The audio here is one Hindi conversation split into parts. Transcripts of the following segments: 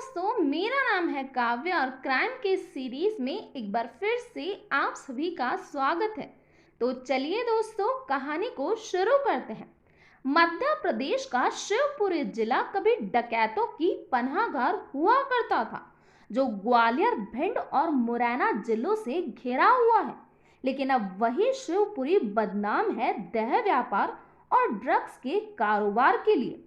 दोस्तों, मेरा नाम है काव्य और क्राइम के सीरीज में एक बार फिर से आप सभी का स्वागत है। तो चलिए दोस्तों, कहानी को शुरू करते हैं। मध्य प्रदेश का शिवपुरी जिला कभी डकैतों की पनाहगाह हुआ करता था, जो ग्वालियर, भिंड और मुरैना जिलों से घिरा हुआ है। लेकिन अब वही शिवपुरी बदनाम है देह व्यापार और ड्रग्स के कारोबार के लिए।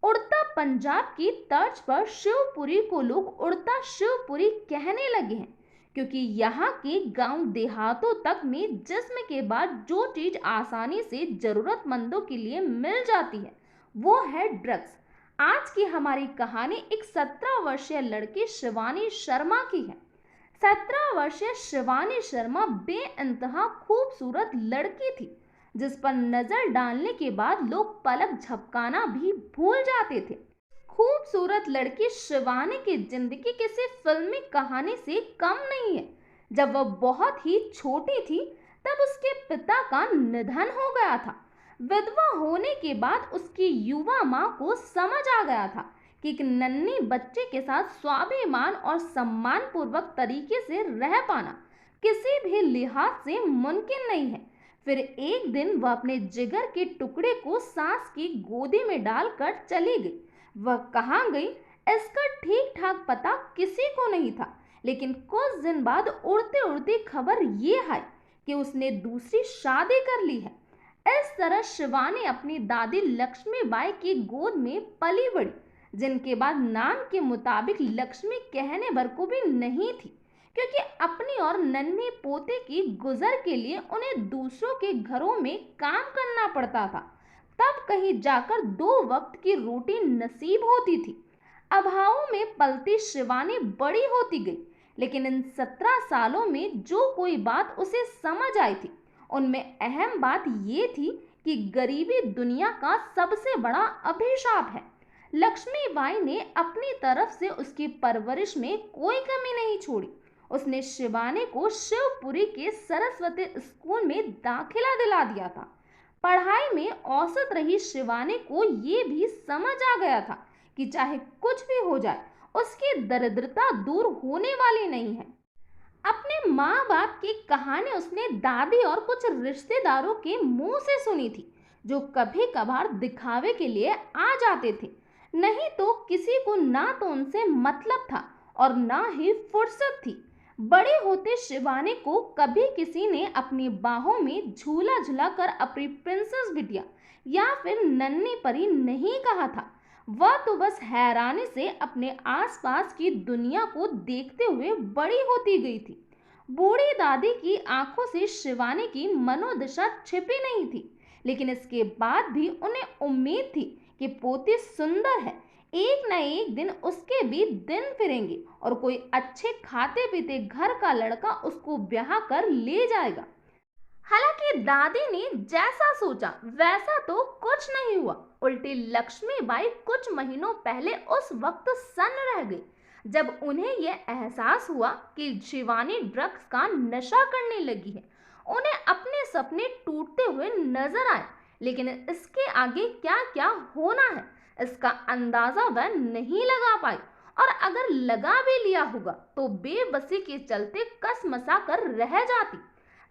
उड़ता पंजाब की तर्ज पर शिवपुरी को लोग उड़ता शिवपुरी कहने लगे हैं, क्योंकि यहाँ के गांव देहातों तक में जिस्म के बाद जो चीज आसानी से जरूरतमंदों के लिए मिल जाती है वो है ड्रग्स। आज की हमारी कहानी एक 17 वर्षीय लड़की शिवानी शर्मा की है। 17 वर्षीय शिवानी शर्मा बेइंतहा खूबसूरत लड़की थी, जिस पर नजर डालने के बाद लोग पलक झपकाना भी भूल जाते थे। खूबसूरत लड़की शिवानी की जिंदगी किसी फिल्मी कहानी से कम नहीं है। जब वह बहुत ही छोटी थी तब उसके पिता का निधन हो गया था। विधवा होने के बाद उसकी युवा मां को समझ आ गया था कि एक नन्ही बच्चे के साथ स्वाभिमान और सम्मान पूर्वक तरीके से रह पाना किसी भी लिहाज से मुमकिन नहीं है। फिर एक दिन वह अपने जिगर के टुकड़े को सास की गोदी में डालकर चली गई। वह कहाँ गई इसका ठीक ठाक पता किसी को नहीं था, लेकिन कुछ दिन बाद उड़ते उड़ते खबर ये आई कि उसने दूसरी शादी कर ली है। इस तरह शिवानी अपनी दादी लक्ष्मीबाई की गोद में पली बड़ी, जिनके बाद नाम के मुताबिक लक्ष्मी कहने भर को भी नहीं थी, क्योंकि अपनी और नन्ही पोते की गुजर के लिए उन्हें दूसरों के घरों में काम करना पड़ता था। तब कहीं जाकर 2 वक्त की रोटी नसीब होती थी। अभावों में पलती शिवानी बड़ी होती गई, लेकिन इन 17 सालों में जो कोई बात उसे समझ आई थी उनमें अहम बात ये थी कि गरीबी दुनिया का सबसे बड़ा अभिशाप है। लक्ष्मीबाई ने अपनी तरफ से उसकी परवरिश में कोई कमी नहीं छोड़ी। उसने शिवानी को शिवपुरी के सरस्वती स्कूल में दाखिला दिला दिया था। पढ़ाई में औसत रही शिवानी को ये भी समझ आ गया था कि चाहे कुछ भी हो जाए उसकी दरिद्रता दूर होने वाली नहीं है। अपने माँ बाप की कहानी उसने दादी और कुछ रिश्तेदारों के मुंह से सुनी थी, जो कभी कभार दिखावे के लिए आ जाते थे। नहीं तो किसी को ना तो उनसे मतलब था और ना ही फुर्सत थी। बड़े होते शिवानी को कभी किसी ने अपनी बाहों में झूला झुलाकर अपनी प्रिंसेस बिटिया या फिर नन्ही परी नहीं कहा था। वह तो बस हैरानी से अपने आसपास की दुनिया को देखते हुए बड़ी होती गई थी। बूढ़ी दादी की आंखों से शिवानी की मनोदशा छिपी नहीं थी, लेकिन इसके बाद भी उन्हें उम्मीद थी कि पोती सुंदर है, एक न एक दिन उसके भी दिन फिरेंगे और कोई अच्छे खाते पीते घर का लड़का उसको ब्याह कर ले जाएगा। हालांकि दादी ने जैसा सोचा वैसा तो कुछ नहीं हुआ। उल्टी लक्ष्मीबाई कुछ महीनों पहले उस वक्त सन्न रह गई, जब उन्हें यह एहसास हुआ कि शिवानी ड्रग्स का नशा करने लगी है। उन्हें अपने सपने टूटते हुए नजर आए, लेकिन इसके आगे क्या क्या होना है इसका अंदाजा वह नहीं लगा पाई, और अगर लगा भी लिया होगा तो बेबसी के चलते कसमसा कर रह जाती।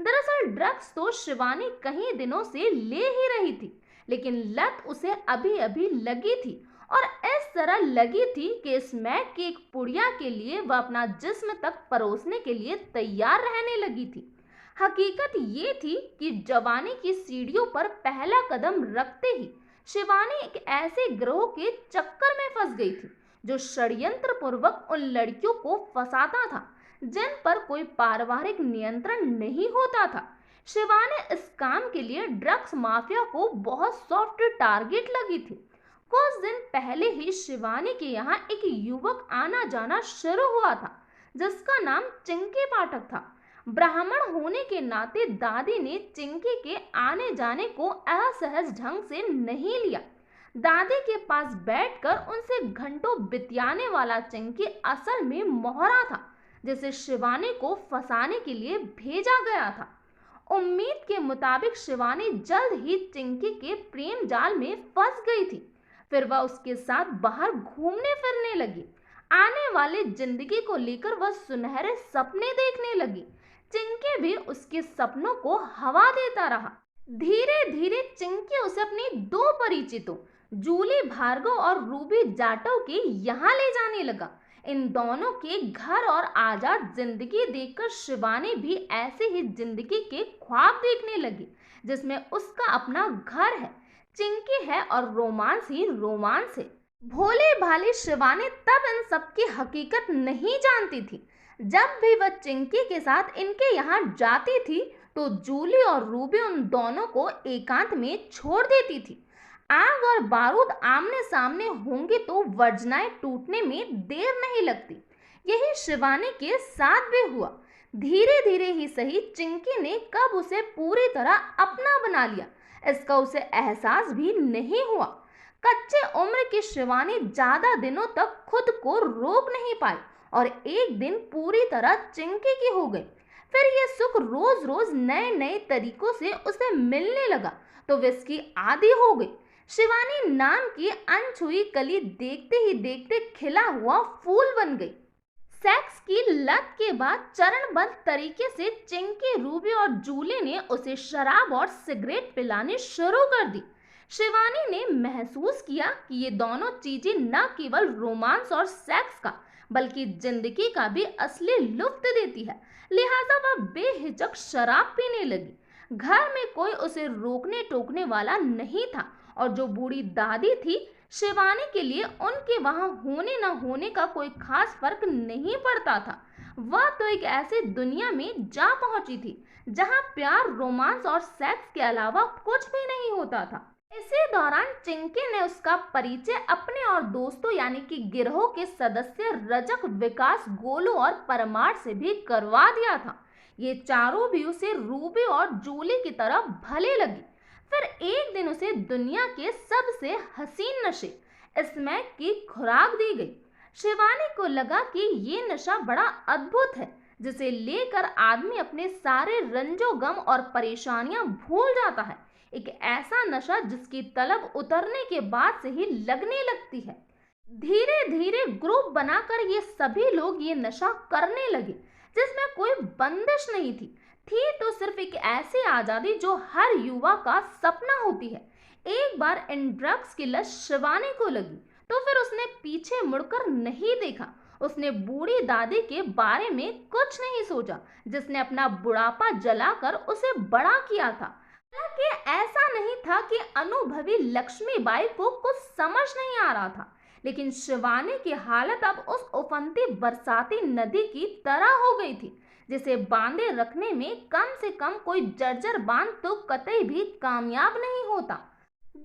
दरअसल ड्रग्स तो शिवानी कई दिनों से ले ही रही थी, लेकिन लत उसे अभी अभी लगी थी, और इस तरह लगी थी कि स्मैक की एक पुड़िया के लिए वह अपना जिस्म तक परोसने के लिए तैयार रहने लगी थी। हकीकत ये थी कि जवानी की सीढ़ियों पर पहला कदम रखते ही शिवानी एक ऐसे गिरोह के चक्कर में फंस गई थी, जो षड्यंत्र पूर्वक उन लड़कियों को फंसाता था जिन पर कोई पारिवारिक नियंत्रण नहीं होता था। शिवानी इस काम के लिए ड्रग्स माफिया को बहुत सॉफ्ट टारगेट लगी थी। कुछ दिन पहले ही शिवानी के यहाँ एक युवक आना जाना शुरू हुआ था, जिसका नाम चिंकी पाठक था। ब्राह्मण होने के नाते दादी ने चिंकी के आने जाने को असहज ढंग से नहीं लिया। दादी के पास बैठकर उनसे घंटों बिताने वाला चिंकी असल में मोहरा था, जिसे शिवानी को फंसाने के लिए भेजा गया था। उम्मीद के मुताबिक शिवानी जल्द ही चिंकी के प्रेम जाल में फंस गई थी। फिर वह उसके साथ बाहर घूमने फिरने लगी। आने वाली जिंदगी को लेकर वह सुनहरे सपने देखने लगी। चिंकी भी उसके सपनों को हवा देता रहा। धीरे धीरे चिंकी उसे अपनी दो परिचितों जूली भार्गव और रूबी जाटव के यहाँ ले जाने लगा। इन दोनों के घर और आजाद जिंदगी देखकर शिवानी भी ऐसे ही जिंदगी के ख्वाब देखने लगी, जिसमें उसका अपना घर है, चिंकी है और रोमांस ही रोमांस है। भोले भाले शिवानी तब इन सब की हकीकत नहीं जानती थी। जब भी वह चिंकी के साथ इनके यहाँ जाती थी तो जूली और रूबी उन दोनों को एकांत में छोड़ देती थी। आग और बारूद आमने सामने होंगे तो वर्जनाएं टूटने में देर नहीं लगती। यही शिवानी के साथ भी हुआ। धीरे धीरे ही सही चिंकी ने कब उसे पूरी तरह अपना बना लिया, इसका उसे एहसास भी नहीं हुआ। कच्चे उम्र की शिवानी ज्यादा दिनों तक खुद को रोक नहीं पाई और एक दिन पूरी तरह चिंकी की हो गई। फिर ये सुख रोज रोज नए नए तरीकों से उसे मिलने लगा तो वे इसकी आदी हो गई। शिवानी नाम की अनछुई कली देखते ही देखते खिला हुआ फूल बन गई। सेक्स की लत के बाद चरणबद्ध तरीके से चिंकी, रूबी और जूली ने उसे शराब और सिगरेट पिलानी शुरू कर दी। शिवानी ने महसूस किया कि ये दोनों चीजें न केवल रोमांस और सेक्स का बल्कि जिंदगी का भी असली लुत्फ देती है। लिहाजा वह बेहिचक शराब पीने लगी। घर में कोई उसे रोकने टोकने वाला नहीं था और जो बूढ़ी दादी थी, शिवानी के लिए उनके वहां होने न होने का कोई खास फर्क नहीं पड़ता था। वह तो एक ऐसी दुनिया में जा पहुंची थी जहां प्यार, रोमांस और सेक्स के अलावा कुछ भी नहीं होता था। इसी दौरान चिंकी ने उसका परिचय अपने और दोस्तों यानी कि गिरोह के सदस्य रजक, विकास, गोलू और परमार से भी करवा दिया था। ये चारों भी उसे रूबी और जूली की तरह भले लगी। फिर एक दिन उसे दुनिया के सबसे हसीन नशे स्मैक की खुराक दी गई। शिवानी को लगा कि ये नशा बड़ा अद्भुत है, जिसे लेकर आदमी अपने सारे रंजो गम और परेशानियां भूल जाता है। एक ऐसा नशा जिसकी तलब उतरने के बाद से ही लगने लगती है। धीरे धीरे ग्रुप बनाकर ये सभी लोग ये नशा करने लगे, जिसमें कोई बंदिश नहीं थी तो सिर्फ एक ऐसी आजादी जो हर युवा का सपना होती है। एक बार इन ड्रग्स की लत शिवानी को लगी तो फिर उसने पीछे मुड़कर नहीं देखा। उसने बूढ़ी दादी के बारे में कुछ नहीं सोचा, जिसने अपना बुढ़ापा जलाकर उसे बड़ा किया था। हालांकि ऐसा नहीं था कि अनुभवी लक्ष्मीबाई को कुछ समझ नहीं आ रहा था, लेकिन शिवानी की हालत अब उस उफनती बरसाती नदी की तरह हो गई थी, जिसे बांधे रखने में कम से कम कोई जर्जर बांध तो कतई भी कामयाब नहीं होता।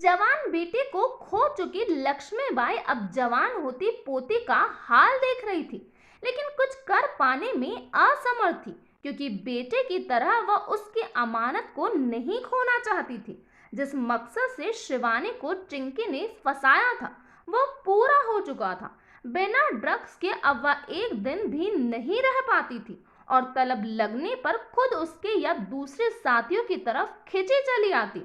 जवान बेटे को खो चुकी लक्ष्मीबाई अब जवान होती पोती का हाल देख रही थी, लेकिन कुछ कर पाने में असमर्थ थी, क्योंकि बेटे की तरह वह उसकी अमानत को नहीं खोना चाहती थी। जिस मकसद से शिवानी को चिंकी ने फंसाया था वो पूरा हो चुका था। बिना ड्रग्स के अब वह एक दिन भी नहीं रह पाती थी और तलब लगने पर खुद उसके या दूसरे साथियों की तरफ खिंची चली आती।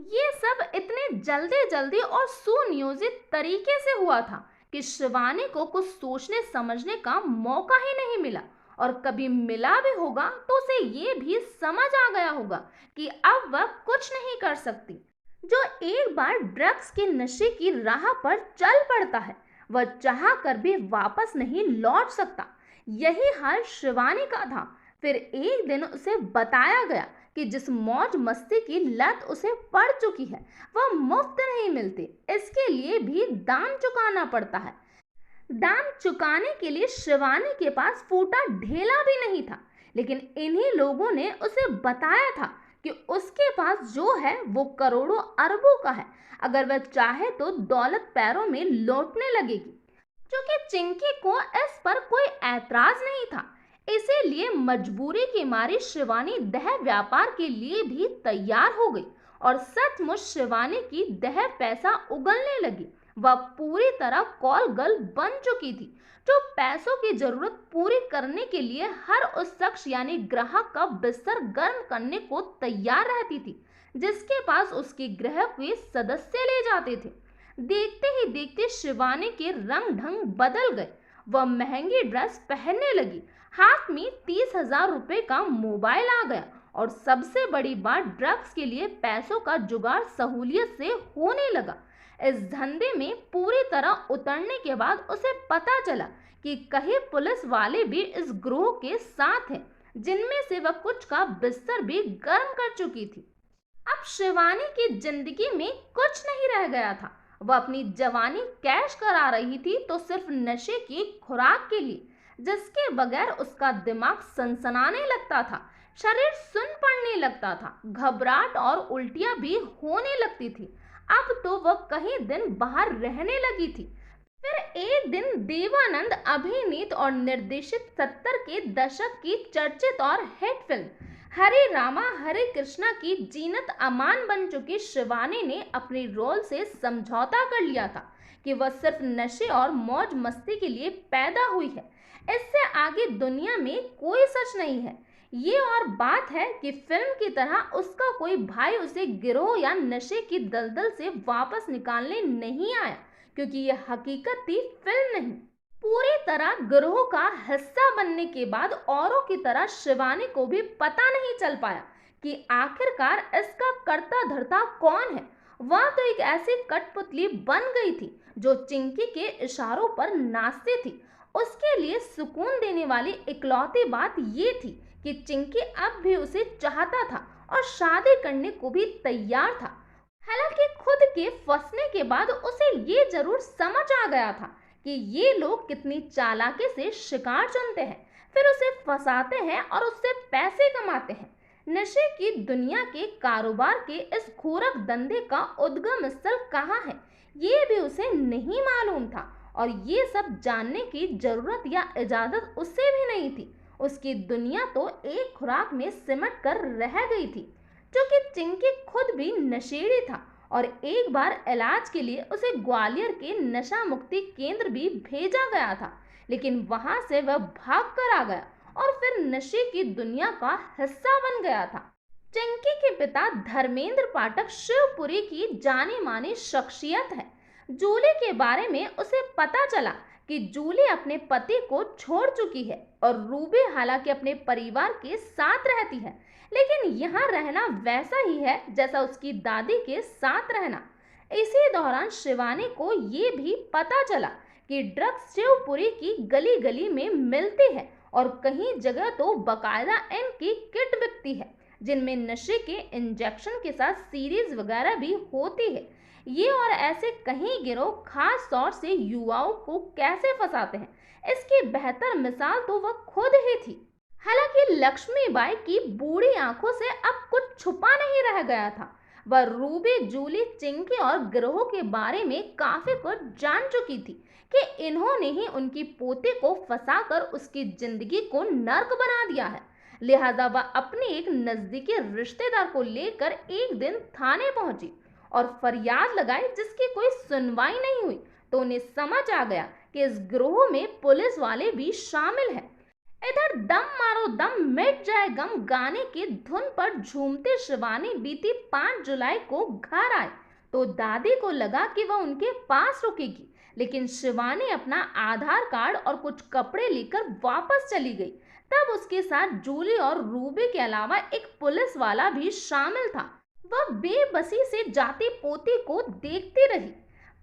ये सब इतने जल्दी जल्दी और सुनियोजित तरीके से हुआ था कि शिवानी को कुछ सोचने समझने का मौका ही नहीं मिला, और कभी मिला भी होगा तो उसे ये भी समझ आ गया होगा कि अब वह कुछ नहीं कर सकती। जो एक बार ड्रग्स के नशे की राह पर चल पड़ता है वह चाह कर भी वापस नहीं लौट सकता। यही हाल शिवानी का था। फिर एक दिन उसे बताया गया कि जिस मौज मस्ती की लत उसे पड़ चुकी है वह मुफ्त नहीं मिलती, इसके लिए भी दाम चुकाना पड़ता है। दाम चुकाने के लिए शिवानी के पास फूटा ढेला भी नहीं था, लेकिन इन्हीं लोगों ने उसे बताया था कि उसके पास जो है वो करोड़ों अरबों का है। अगर वह चाहे तो दौलत पैरों में लौटने लगेगी। क्योंकि चिंकी को इस पर कोई ऐतराज नहीं था, इसीलिए मजबूरी की मारी शिवानी दह व्यापार के लिए भी तैयार हो गई और सचमुच शिवानी की दह पैसा उगलने लगी। वह पूरी तरह कॉल गर्ल बन चुकी थी, जो पैसों की जरूरत पूरी करने के लिए हर उस शख्स यानी ग्राहक का बिस्तर गर्म करने को तैयार रहती थी जिसके पास उसके गृह के सदस्य ले जाते थे। देखते ही देखते शिवानी के रंग ढंग बदल गए। वह महंगी ड्रेस पहनने लगी, हाथ में 30,000 रुपए का मोबाइल आ गया और सबसे बड़ी बात, ड्रग्स के लिए पैसों का जुगाड़ सहूलियत से होने लगा। इस धंधे में पूरी तरह उतरने के बाद उसे पता चला कि कई पुलिस वाले भी इस ग्रोह के साथ हैं, जिनमें से वह कुछ का बिस्तर भी गर्म कर चुकी थी। अब शिवानी की जिंदगी में कुछ नहीं रह गया था। वह अपनी जवानी कैश करा रही थी तो सिर्फ नशे की खुराक के लिए, जिसके बगैर उसका दिमाग सनसनाने लगता था, शरीर सुन पड़ने लगता था, घबराहट और उल्टियां भी होने लगती थी। अब तो वह कई दिन बाहर रहने लगी थी। फिर एक दिन देवानंद अभिनीत और निर्देशित 70 के दशक की चर्चित और हिट फिल्म हरे रामा हरे कृष्णा की जीनत अमान बन चुकी शिवानी ने अपने रोल से समझौता कर लिया था कि वह सिर्फ नशे और मौज मस्ती के लिए पैदा हुई है। इससे आगे दुनिया में कोई सच नहीं है। ये और बात है कि फिल्म की तरह उसका कोई भाई उसे गिरोह या नशे की दलदल से वापस निकालने नहीं आया, क्योंकि यह हकीकत थी, फिल्म नहीं। पूरी तरह गिरोह का हिस्सा बनने के बाद औरों की तरह शिवानी को भी पता नहीं चल पाया कि आखिरकार इसका कर्ता धर्ता कौन है। वह तो एक ऐसी कठपुतली बन गई थी जो चिंकी के इशारों पर नाचती थी। उसके लिए सुकून देने वाली इकलौती बात ये थी कि चिंकी अब भी उसे चाहता था और शादी करने को भी तैयार था। हालांकि खुद के फंसने के बाद उसे ये जरूर समझ आ गया था कि ये लोग कितनी चालाकी से शिकार चुनते हैं, फिर उसे फंसाते हैं और उससे पैसे कमाते हैं। नशे की दुनिया के कारोबार के इस घोरक धंधे का उद्गम स्थल कहाँ है, ये भी उसे नहीं मालूम था और ये सब जानने की जरूरत या इजाजत उसे भी नहीं थी। उसकी दुनिया तो एक खुराक में सिमट कर रह गई थी, क्योंकि चिंकी खुद भी नशेड़ी था और एक बार इलाज के लिए उसे ग्वालियर के नशा मुक्ति केंद्र भी भेजा गया था, लेकिन वहां से वह भाग कर आ गया और फिर नशे की दुनिया का हिस्सा बन गया था। चिंकी के पिता धर्मेंद्र पाठक शिवपुरी की जानी मानी शख्सियत है। जूली के बारे में उसे पता चला कि जूली अपने पति को छोड़ चुकी है और रूबी हालांकि अपने परिवार के साथ रहती है, लेकिन यहाँ रहना वैसा ही है जैसा उसकी दादी के साथ रहना। इसी दौरान शिवानी को ये भी पता चला कि ड्रग्स शिवपुरी की गली गली में मिलती है और कहीं जगह तो बकायदा इनकी किट बिकती है, जिनमें नशे के इंजेक्शन के साथ सीरीज वगैरह भी होती है। ये और ऐसे कहीं गिरोह खास तौर से युवाओं को कैसे फंसाते हैं, इसकी बेहतर मिसाल तो वह खुद ही थी। हालांकि लक्ष्मीबाई की बूढ़ी आंखों से अब कुछ छुपा नहीं रह गया था। वह रूबी, जूली, चिंकी और गिरोह के बारे में काफी कुछ जान चुकी थी कि इन्होंने ही उनकी पोते को फंसाकर उसकी जिंदगी को नर्क बना दिया है। लिहाजा वह अपने एक नजदीकी रिश्तेदार को लेकर एक दिन थाने पहुंची और फरियाद लगाई, जिसकी कोई सुनवाई नहीं हुई। तो उन्हें समझ आ गया कि इस गिरोह में पुलिस वाले भी शामिल हैं। इधर दम मारो दम मिट जाए गम गाने की धुन पर झूमते शिवानी बीती 5 जुलाई को घर आए तो दादी को लगा कि वह उनके पास रुकेगी, लेकिन शिवानी अपना आधार कार्ड और कुछ कपड़े लेकर वापस चली गई। तब उसके साथ जूली और रूबी के अलावा एक पुलिस वाला भी शामिल था। वह बेबसी से जाती पोती को देखती रही।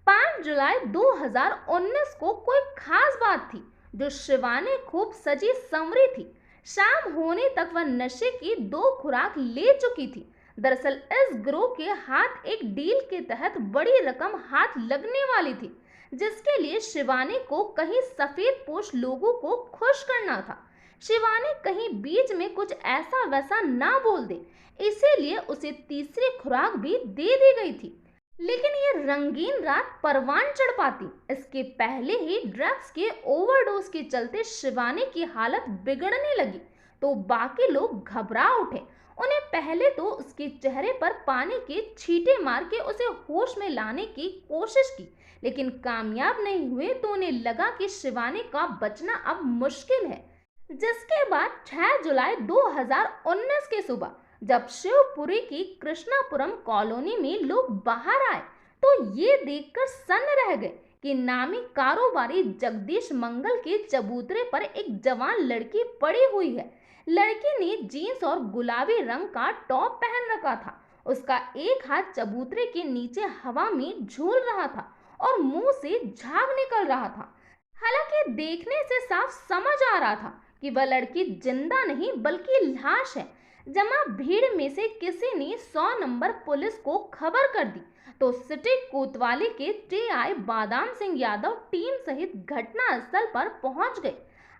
5 जुलाई 2019 को कोई खास बात थी जो शिवानी खूब सजी संवरी थी। शाम होने तक वह नशे की 2 खुराक ले चुकी थी। दरअसल इस गिरोह के हाथ एक डील के तहत बड़ी रकम हाथ लगने वाली थी, जिसके लिए शिवानी को कहीं सफेद पोश लोगों को खुश करना था। शिवानी कहीं बीच में कुछ ऐसा वैसा ना बोल दे, इसीलिए उसे तीसरी खुराक भी दे दी गई थी। लेकिन ये रंगीन रात परवान चढ़ पाती, इसके पहले ही ड्रग्स के ओवरडोज के चलते शिवानी की हालत बिगड़ने लगी तो बाकी लोग घबरा उठे। उन्हें पहले तो उसके चेहरे पर पानी के छींटे मार के उसे होश में लाने की कोशिश की, लेकिन कामयाब नहीं हुए तो उन्हें लगा कि शिवानी का बचना अब मुश्किल है। जिसके बाद 6 जुलाई 2019 की सुबह जब शिवपुरी की कृष्णापुरम कॉलोनी में लोग बाहर आए तो ये देखकर सन्न रह गए कि नामी कारोबारी जगदीश मंगल के चबूतरे पर एक जवान लड़की पड़ी हुई है। लड़की ने जीन्स और गुलाबी रंग का टॉप पहन रखा था। उसका एक हाथ चबूतरे के नीचे हवा में झूल रहा था और मुंह से झाग निकल रहा था। हालांकि देखने से साफ समझ आ रहा था कि वह लड़की जिंदा नहीं बल्कि लाश है। जमा भीड़ में से किसी ने 100 नंबर पुलिस को खबर कर दी तो सिटी कोतवाली के टीआई बादाम सिंह यादव टीम सहित घटना स्थल पर पहुंच गए।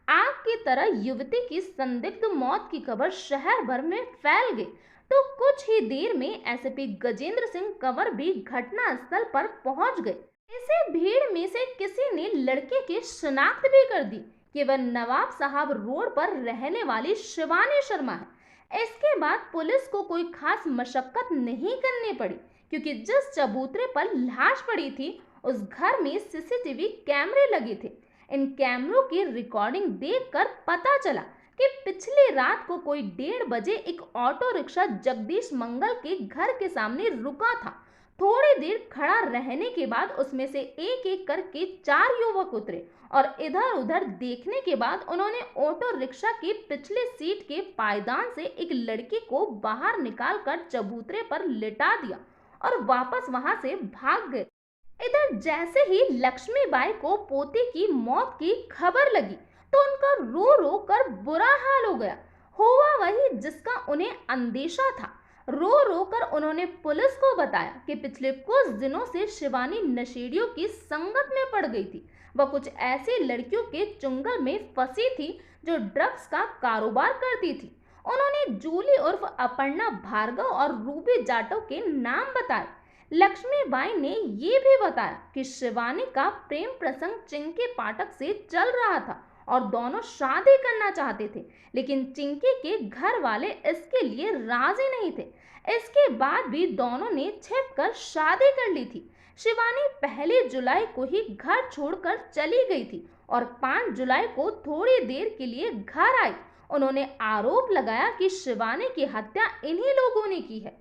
आग की तरह युवती की संदिग्ध मौत की खबर शहर भर में फैल गई तो कुछ ही देर में एसपी गजेंद्र सिंह कंवर भी घटना स्थल पर पहुंच गए। इसी भीड़ में से किसी ने लड़के की शिनाख्त भी कर दी कि वह नवाब साहब रोड पर रहने वाली शिवानी शर्मा है। इसके बाद पुलिस को कोई खास मशक्कत नहीं करनी पड़ी क्योंकि जिस चबूतरे पर लाश पड़ी थी उस घर में सीसीटीवी कैमरे लगे थे। इन कैमरों की रिकॉर्डिंग देखकर पता चला कि पिछली रात को कोई 1:30 बजे एक ऑटो रिक्शा जगदीश मंगल के घर के सामने रुका था। थोड़ी देर खड़ा रहने के बाद उसमें से एक एक करके 4 युवक उतरे और इधर उधर देखने के बाद उन्होंने ऑटो रिक्शा की पिछली सीट के पायदान से एक लड़की को बाहर निकालकर चबूतरे पर लिटा दिया और वापस वहां से भाग गए। इधर जैसे ही लक्ष्मीबाई को पोते की मौत की खबर लगी तो उनका रो रो कर बुरा हाल हो गया। हुआ वही जिसका उन्हें अंदेशा था। रो रो कर उन्होंने पुलिस को बताया कि पिछले कुछ दिनों से शिवानी नशेड़ियों की संगत में पड़ गई थी। वह कुछ ऐसी लड़कियों के चुंगल में फंसी थी जो ड्रग्स का कारोबार करती थी। उन्होंने जूली उर्फ अपर्णा भार्गव और रूबी जाटव के नाम बताए। लक्ष्मीबाई ने ये भी बताया कि शिवानी का प्रेम प्रसंग चिंकी पाठक से चल रहा था और दोनों शादी करना चाहते थे, लेकिन चिंकी के घर वाले इसके लिए राजी नहीं थे। इसके बाद भी दोनों ने छिपकर शादी कर ली थी। शिवानी 1 जुलाई को ही घर छोड़कर चली गई थी और 5 जुलाई को थोड़ी देर के लिए घर आई। उन्होंने आरोप लगाया कि शिवानी की हत्या इन्हीं लोगों ने की है।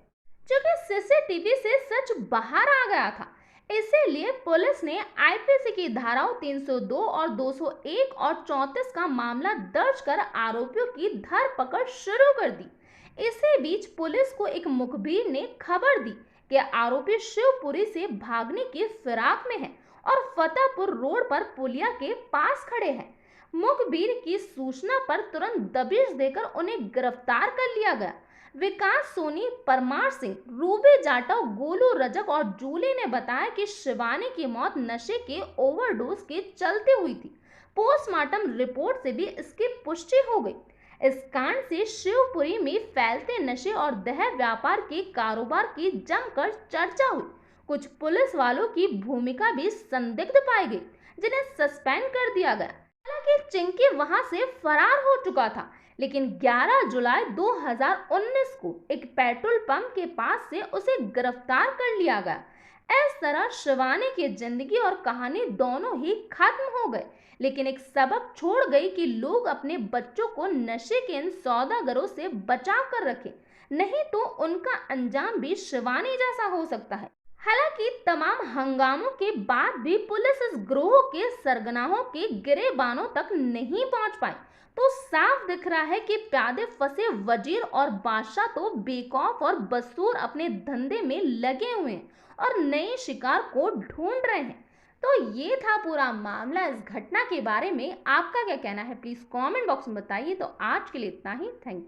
क्योंकि सीसीटीवी से सच बाहर आ गया था, इसीलिए पुलिस ने आईपीसी की धाराओं 302 और 201 और 34 का मामला दर्ज कर आरोपियों की धरपकड़ शुरू कर दी। इसी बीच पुलिस को एक मुखबिर ने खबर दी कि आरोपी शिवपुरी से भागने की फिराक में है और फतेहपुर रोड पर पुलिया के पास खड़े हैं। मुखबिर की सूचना पर तुरंत दबिश देकर उन्हें गिरफ्तार कर लिया गया। विकास सोनी, परमार सिंह, रूबी जाटव, गोलू रजक और जूली ने बताया कि शिवानी की मौत नशे के ओवरडोज के चलते हुई थी। पोस्टमार्टम रिपोर्ट से भी इसकी पुष्टि हो गई। इस कांड से शिवपुरी में फैलते नशे और देह व्यापार के कारोबार की जमकर चर्चा हुई। कुछ पुलिस वालों की भूमिका भी संदिग्ध पाई गई, जिन्हें सस्पेंड कर दिया गया। हालांकि चिंकी वहां से फरार हो चुका था, लेकिन 11 जुलाई 2019 को एक पेट्रोल पंप के पास से उसे गिरफ्तार कर लिया गया। इस तरह शिवानी की जिंदगी और कहानी दोनों ही खत्म हो गए, लेकिन एक सबक छोड़ गई कि लोग अपने बच्चों को नशे के इन सौदागरों से बचा कर रखें, नहीं तो उनका अंजाम भी शिवानी जैसा हो सकता है। हालांकि तमाम हंगामों के बाद भी पुलिस इस गिरोह के सरगनाहों के गिरेबानों तक नहीं पहुंच पाई, तो साफ दिख रहा है कि प्यादे फंसे वजीर और बादशाह तो बेखौफ और बसूर अपने धंधे में लगे हुए हैं और नए शिकार को ढूंढ रहे हैं। तो ये था पूरा मामला। इस घटना के बारे में आपका क्या कहना है, प्लीज कमेंट बॉक्स में बताइए। तो आज के लिए इतना ही। Thank you.